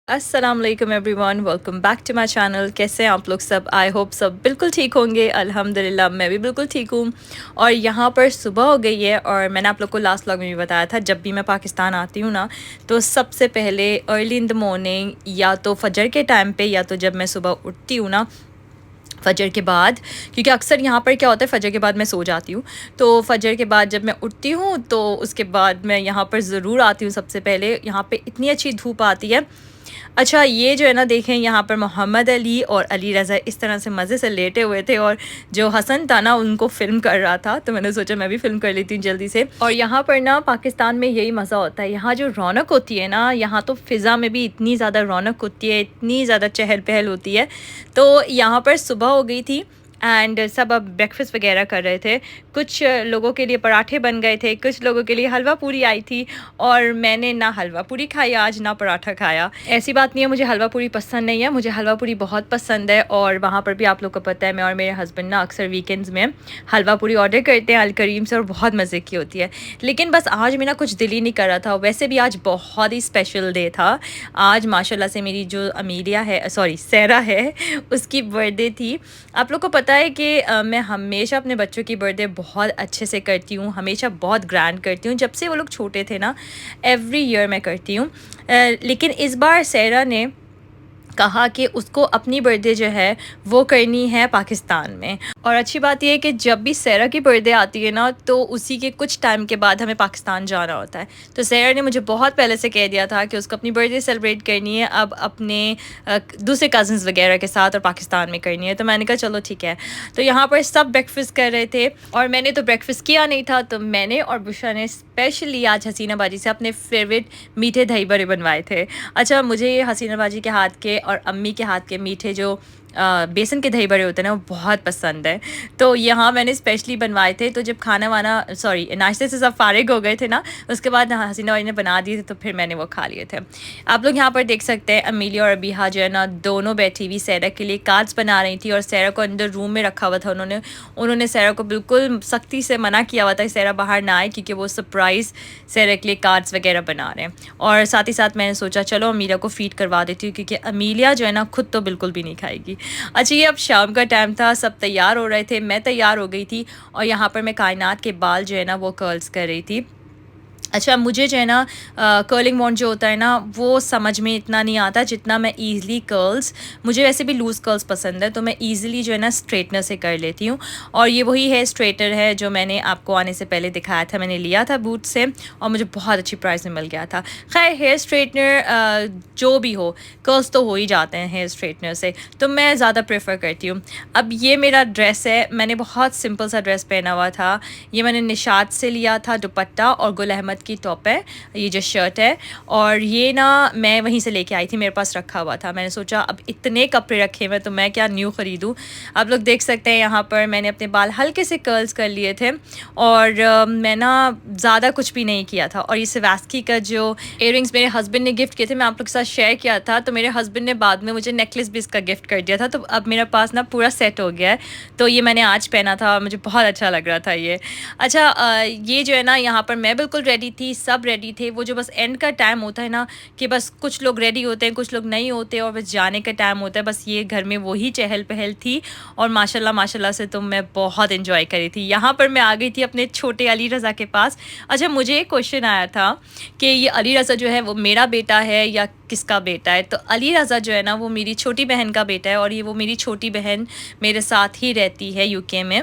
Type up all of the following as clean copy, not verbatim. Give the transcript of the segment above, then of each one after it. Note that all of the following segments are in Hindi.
अस्सलाम वालेकुम everyone, welcome back to my channel. कैसे हैं आप लोग सब? आई होप सब बिल्कुल ठीक होंगे। अल्हम्दुलिल्लाह मैं भी बिल्कुल ठीक हूँ। और यहाँ पर सुबह हो गई है और मैंने आप लोग को लास्ट व्लॉग में भी बताया था, जब भी मैं पाकिस्तान आती हूँ ना, तो सबसे पहले अर्ली इन द मॉर्निंग या तो फजर के टाइम पे या तो जब मैं सुबह उठती हूँ ना फ़जर के बाद, क्योंकि अक्सर यहाँ पर क्या होता है, फ़जर के बाद मैं सो जाती हूँ। तो फ़जर के बाद जब मैं उठती हूँ तो उसके बाद मैं यहाँ पर ज़रूर आती हूँ। सबसे पहले यहाँ पे इतनी अच्छी धूप आती है। अच्छा, ये जो है ना, देखें यहाँ पर मोहम्मद अली और अली रज़ा इस तरह से मज़े से लेटे हुए थे और जो हसन था ना उनको फ़िल्म कर रहा था, तो मैंने सोचा मैं भी फ़िल्म कर लेती हूँ जल्दी से। और यहाँ पर ना पाकिस्तान में यही मज़ा होता है, यहाँ जो रौनक होती है ना, यहाँ तो फ़िज़ा में भी इतनी ज़्यादा रौनक होती है, इतनी ज़्यादा चहल पहल होती है। तो यहाँ पर सुबह हो गई थी एंड सब अब ब्रेकफास्ट वगैरह कर रहे थे। कुछ लोगों के लिए पराठे बन गए थे, कुछ लोगों के लिए हलवा पूरी आई थी और मैंने ना हलवा पूरी खाई आज, ना पराठा खाया। ऐसी बात नहीं है मुझे हलवा पूरी पसंद नहीं है, मुझे हलवा पूरी बहुत पसंद है। और वहाँ पर भी आप लोग को पता है, मैं और मेरे हस्बैंड ना अक्सर वीकेंड्स में हलवा पूरी ऑर्डर करते हैं अल करीम से और बहुत मज़े की होती है। लेकिन बस आज मेरा कुछ दिल ही नहीं कर रहा था। वैसे भी आज बहुत ही स्पेशल डे था। आज माशाल्लाह से मेरी जो अमीलिया है, सॉरी सहरा है, उसकी बर्थडे थी। आप लोग को पता है कि मैं हमेशा अपने बच्चों की बर्थडे बहुत अच्छे से करती हूँ, हमेशा बहुत ग्रैंड करती हूँ। जब से वो लोग छोटे थे ना, एवरी ईयर मैं करती हूँ। लेकिन इस बार सहरा ने कहा कि उसको अपनी बर्थडे जो है वो करनी है पाकिस्तान में। और अच्छी बात यह है कि जब भी सहरा की बर्थडे आती है ना, तो उसी के कुछ टाइम के बाद हमें पाकिस्तान जाना होता है। तो सहरा ने मुझे बहुत पहले से कह दिया था कि उसको अपनी बर्थडे सेलिब्रेट करनी है अब अपने दूसरे कज़न्स वगैरह के साथ और पाकिस्तान में करनी है। तो मैंने कहा चलो ठीक है। तो यहाँ पर सब ब्रेकफास्ट कर रहे थे और मैंने तो ब्रेकफास्ट किया नहीं था, तो मैंने और बुशरा ने स्पेशली आज हसीना बाजी से अपने फेवरेट मीठे दही बड़े बनवाए थे। अच्छा, मुझे ये हसीना बाजी के हाथ के और अम्मी के हाथ के मीठे जो बेसन के दही बड़े होते हैं ना, वो बहुत पसंद है। तो यहाँ मैंने स्पेशली बनवाए थे। तो जब खाना वाना सॉरी नाश्ते से सब फारिग हो गए थे ना, उसके बाद हसीना भाई ने बना दिए थे, तो फिर मैंने वो खा लिए थे। आप लोग यहाँ पर देख सकते हैं अमीलिया और अबीहा जो है ना, दोनों बैठी हुई सहरा के लिए कार्ड्स बना रही थी और सहरा को अंदर रूम में रखा हुआ था। उन्होंने सहरा को बिल्कुल सख्ती से मना किया हुआ था सहरा बाहर ना आए, क्योंकि वो सरप्राइज़ सहरा के लिए कार्ड्स वगैरह बना रहे हैं। और साथ ही साथ मैंने सोचा चलो अमीलिया को फ़ीड करवा देती हूँ, क्योंकि अमीलिया जो है ना खुद तो बिल्कुल भी नहीं खाएगी। अच्छा, ये अब शाम का टाइम था, सब तैयार हो रहे थे, मैं तैयार हो गई थी और यहाँ पर मैं कायनात के बाल जो है ना वो कर्ल्स कर रही थी। अच्छा, मुझे जो है ना कर्लिंग वॉन्ड जो होता है ना, वो समझ में इतना नहीं आता जितना मैं ईज़िली कर्ल्स, मुझे वैसे भी लूज़ कर्ल्स पसंद है, तो मैं ईज़िली जो है ना स्ट्रेटनर से कर लेती हूँ। और ये वही हेयर स्ट्रेटनर है जो मैंने आपको आने से पहले दिखाया था, मैंने लिया था बूट से और मुझे बहुत अच्छी प्राइस में मिल गया था। खैर, हेयर स्ट्रेटनर जो भी हो, कर्ल्स तो हो ही जाते हैं हेयर स्ट्रेटनर से, तो मैं ज़्यादा प्रेफर करती हूँ। अब ये मेरा ड्रेस है, मैंने बहुत सिंपल सा ड्रेस पहना हुआ था। ये मैंने निशात से लिया था, दुपट्टा और गुल अहमद की टॉप है, ये जो शर्ट है। और ये ना मैं वहीं से लेके आई थी, मेरे पास रखा हुआ था। मैंने सोचा अब इतने कपड़े रखे हुए तो मैं क्या न्यू ख़रीदूँ। आप लोग देख सकते हैं यहाँ पर मैंने अपने बाल हल्के से कर्ल्स कर लिए थे और मैं ना ज़्यादा कुछ भी नहीं किया था। और ये सिवास्की का जो इयररिंग्स मेरे हस्बैंड ने गिफ्ट किए थे, मैं आप लोग के साथ शेयर किया था, तो मेरे हस्बैंड ने बाद में मुझे नेकलेस भी इसका गिफ्ट कर दिया था। तो अब मेरे पास ना पूरा सेट हो गया है। तो ये मैंने आज पहना था, मुझे बहुत अच्छा लग रहा था ये। अच्छा, ये जो है ना, यहाँ पर मैं बिल्कुल रेडी थी, सब रेडी थे। वो जो बस एंड का टाइम होता है ना, कि बस कुछ लोग रेडी होते हैं, कुछ लोग नहीं होते और बस जाने का टाइम होता है, बस ये घर में वही चहल पहल थी। और माशाल्लाह माशाल्लाह से तो मैं बहुत इंजॉय करी थी। यहाँ पर मैं आ गई थी अपने छोटे अली रज़ा के पास। अच्छा, मुझे एक क्वेश्चन आया था कि ये अली रज़ा जो है वो मेरा बेटा है या किसका बेटा है। तो अली रज़ा जो है ना, वो मेरी छोटी बहन का बेटा है और ये वो मेरी छोटी बहन मेरे साथ ही रहती है यूके में।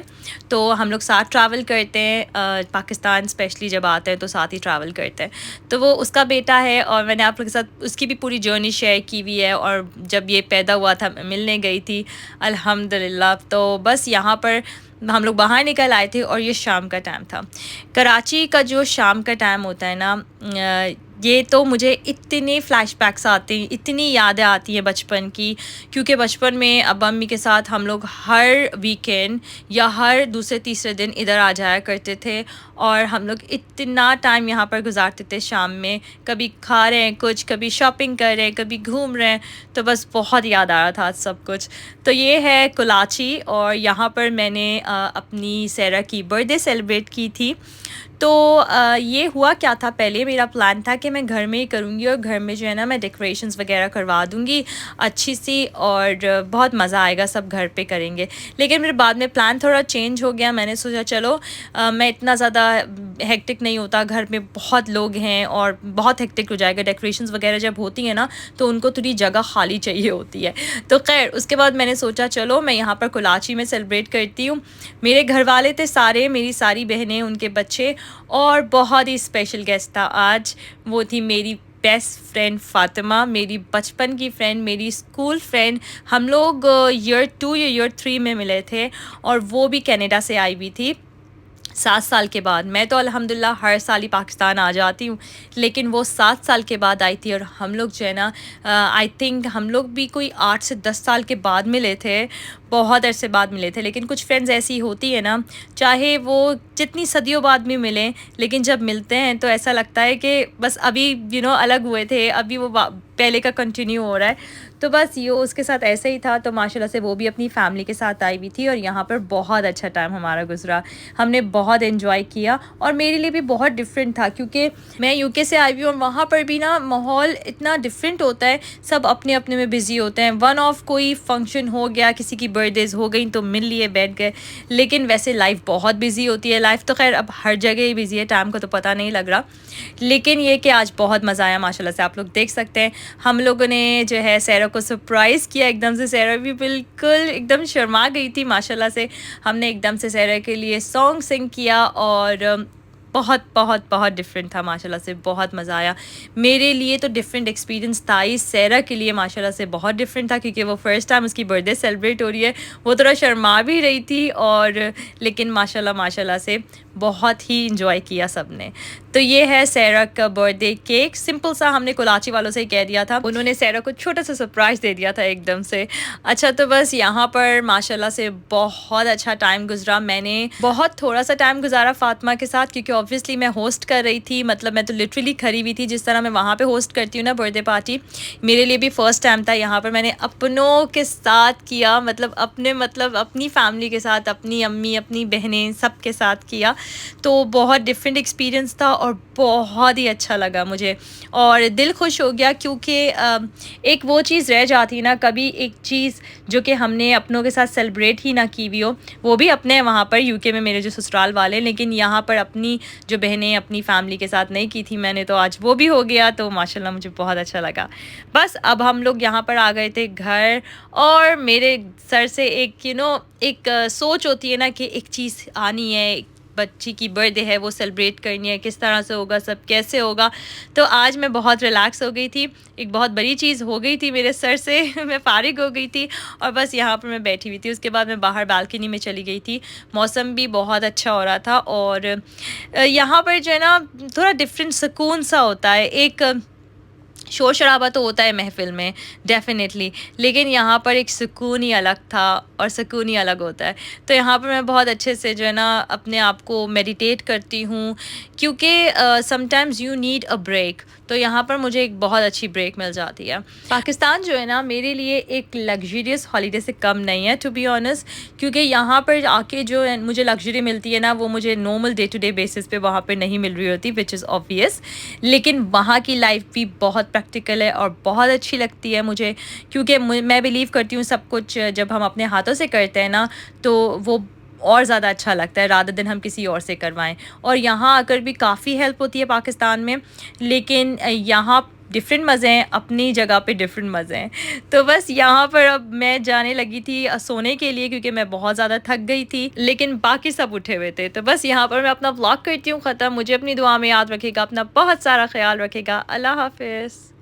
तो हम लोग साथ ट्रैवल करते हैं, पाकिस्तान स्पेशली जब आते हैं तो साथ ही ट्रैवल करते हैं। तो वो उसका बेटा है और मैंने आप लोगों के साथ उसकी भी पूरी जर्नी शेयर की हुई है। और जब ये पैदा हुआ था, मैं मिलने गई थी अल्हम्दुलिल्लाह। तो बस यहाँ पर हम लोग बाहर निकल आए थे और ये शाम का टाइम था। कराची का जो शाम का टाइम होता है ना, ये तो मुझे इतने फ्लैशबैक्स आते हैं, इतनी यादें आती हैं बचपन की। क्योंकि बचपन में अब्बा अम्मी के साथ हम लोग हर वीकेंड या हर दूसरे तीसरे दिन इधर आ जाया करते थे और हम लोग इतना टाइम यहाँ पर गुजारते थे शाम में। कभी खा रहे हैं कुछ, कभी शॉपिंग कर रहे हैं, कभी घूम रहे हैं। तो बस बहुत याद आ रहा था आज सब कुछ। तो ये है कुलाची और यहाँ पर मैंने अपनी सहरा की बर्थडे सेलिब्रेट की थी। तो ये हुआ क्या था, पहले मेरा प्लान था कि मैं घर में ही करूँगी और घर में जो है ना मैं डेकोरेशंस वगैरह करवा दूँगी अच्छी सी, और बहुत मज़ा आएगा, सब घर पे करेंगे। लेकिन मेरे बाद में प्लान थोड़ा चेंज हो गया। मैंने सोचा चलो मैं इतना ज़्यादा हेक्टिक नहीं होता, घर में बहुत लोग हैं और बहुत हेक्टिक हो जाएगा। डेकोरेशंस वगैरह जब होती हैं ना तो उनको थोड़ी जगह खाली चाहिए होती है। तो खैर उसके बाद मैंने सोचा चलो मैं यहाँ पर कुलाची में सेलिब्रेट करती हूँ। मेरे घर वाले थे सारे, मेरी सारी बहनें, उनके बच्चे, और बहुत ही स्पेशल गेस्ट था आज। वो थी मेरी बेस्ट फ्रेंड फ़ातिमा, मेरी बचपन की फ्रेंड, मेरी स्कूल फ्रेंड। हम लोग ईयर 2 या ईयर 3 में मिले थे और वो भी कनाडा से आई हुई थी 7 साल के बाद। मैं तो अल्हम्दुलिल्लाह हर साल ही पाकिस्तान आ जाती हूँ, लेकिन वो 7 साल के बाद आई थी। और हम लोग जो है ना आई थिंक हम लोग भी कोई 8 से 10 साल के बाद मिले थे, बहुत अरसे बाद मिले थे। लेकिन कुछ फ्रेंड्स ऐसी होती है ना, चाहे वो जितनी सदियों बाद भी मिलें, लेकिन जब मिलते हैं तो ऐसा लगता है कि बस अभी अलग हुए थे, अभी वो पहले का कंटिन्यू हो रहा है। तो बस ये उसके साथ ऐसे ही था। तो माशाल्लाह से वो भी अपनी फैमिली के साथ आई हुई थी और यहाँ पर बहुत अच्छा टाइम हमारा गुजरा। हमने बहुत एंजॉय किया और मेरे लिए भी बहुत डिफरेंट था, क्योंकि मैं यूके से आई हुई हूँ और वहाँ पर भी ना माहौल इतना डिफरेंट होता है, सब अपने अपने में बिज़ी होते हैं। वन ऑफ कोई फंक्शन हो गया, किसी की बर्थडेज हो गई तो मिल लिए, बैठ गए। लेकिन वैसे लाइफ बहुत बिज़ी होती है। लाइफ तो खैर अब हर जगह ही बिज़ी है, टाइम का तो पता नहीं लग रहा। लेकिन ये कि आज बहुत मज़ा आया माशाल्लाह से, आप लोग देख सकते हैं। हम लोगों ने जो है सैरा को सरप्राइज़ किया एकदम से। सैरा भी बिल्कुल एकदम शर्मा गई थी माशाल्लाह से। हमने एकदम से सैरा के लिए सॉन्ग सिंग किया और बहुत बहुत बहुत डिफरेंट था माशाल्लाह से, बहुत मज़ा आया। मेरे लिए तो डिफरेंट एक्सपीरियंस था ही, सैरा के लिए माशाल्लाह से बहुत डिफरेंट था, क्योंकि वो फ़र्स्ट टाइम उसकी बर्थडे सेलिब्रेट हो रही है। वो थोड़ा शर्मा भी रही थी और लेकिन माशाल्लाह माशाल्लाह से बहुत ही इंजॉय किया सब ने। तो ये है सैरा का बर्थडे केक, सिंपल सा, हमने कुलाची वालों से ही कह दिया था, उन्होंने सैरा को छोटा सा सरप्राइज़ दे दिया था एकदम से। अच्छा, तो बस यहाँ पर माशाल्लाह से बहुत अच्छा टाइम गुजरा। मैंने बहुत थोड़ा सा टाइम गुजारा फ़ातिमा के साथ, क्योंकि ऑब्वियसली मैं होस्ट कर रही थी, मतलब मैं तो लिटरली खड़ी हुई थी। जिस तरह मैं वहाँ पे होस्ट करती हूँ ना बर्थडे पार्टी, मेरे लिए भी फ़र्स्ट टाइम था। यहाँ पर मैंने अपनों के साथ किया, मतलब अपनी फैमिली के साथ, अपनी अम्मी, अपनी बहनें, सब के साथ किया। तो बहुत डिफरेंट एक्सपीरियंस था और बहुत ही अच्छा लगा मुझे और दिल खुश हो गया, क्योंकि एक वो चीज़ रह जाती है ना, कभी एक चीज़ जो कि हमने अपनों के साथ सेलिब्रेट ही ना की हुई हो, वो भी अपने वहाँ पर यूके में मेरे जो ससुराल वाले, लेकिन यहाँ पर अपनी जो बहनें अपनी फैमिली के साथ नहीं की थी मैंने, तो आज वो भी हो गया। तो माशाल्लाह मुझे बहुत अच्छा लगा। बस अब हम लोग यहाँ पर आ गए थे घर, और मेरे सर से एक एक सोच होती है ना कि एक चीज़ आनी है, बच्ची की बर्थडे है, वो सेलिब्रेट करनी है, किस तरह से होगा, सब कैसे होगा। तो आज मैं बहुत रिलैक्स हो गई थी, एक बहुत बड़ी चीज़ हो गई थी मेरे सर से मैं फारिग हो गई थी और बस यहाँ पर मैं बैठी हुई थी। उसके बाद मैं बाहर बालकनी में चली गई थी, मौसम भी बहुत अच्छा हो रहा था और यहाँ पर जो है ना थोड़ा डिफरेंट सुकून सा होता है। एक शोर शराबा तो होता है महफ़िल में डेफ़िनेटली, लेकिन यहाँ पर एक सुकून ही अलग था और सुकून ही अलग होता है। तो यहाँ पर मैं बहुत अच्छे से जो है ना अपने आप को मेडिटेट करती हूँ, क्योंकि sometimes you need a break. तो यहाँ पर मुझे एक बहुत अच्छी ब्रेक मिल जाती है। पाकिस्तान जो है ना मेरे लिए एक लग्जरियस हॉलीडे से कम नहीं है, टू बी ऑनेस्ट, क्योंकि यहाँ पर आके जो मुझे लग्जरी मिलती है ना, वो मुझे normal day to day basis पे वहाँ पर नहीं मिल रही होती, विच इज़ ऑब्वियस। लेकिन वहाँ की लाइफ भी बहुत प्रैक्टिकल है और बहुत अच्छी लगती है मुझे, क्योंकि मैं बिलीव करती हूँ सब कुछ जब हम अपने हाथों से करते हैं ना, तो वो और ज़्यादा अच्छा लगता है रादर दिन हम किसी और से करवाएं। और यहाँ आकर भी काफ़ी हेल्प होती है पाकिस्तान में, लेकिन यहाँ डिफरेंट मज़े हैं, अपनी जगह पे डिफरेंट मज़े हैं। तो बस यहाँ पर अब मैं जाने लगी थी सोने के लिए, क्योंकि मैं बहुत ज़्यादा थक गई थी, लेकिन बाकी सब उठे हुए थे। तो बस यहाँ पर मैं अपना व्लॉग करती हूँ ख़त्म। मुझे अपनी दुआ में याद रखेगा, अपना बहुत सारा ख्याल रखेगा। अल्लाह हाफ़िज़।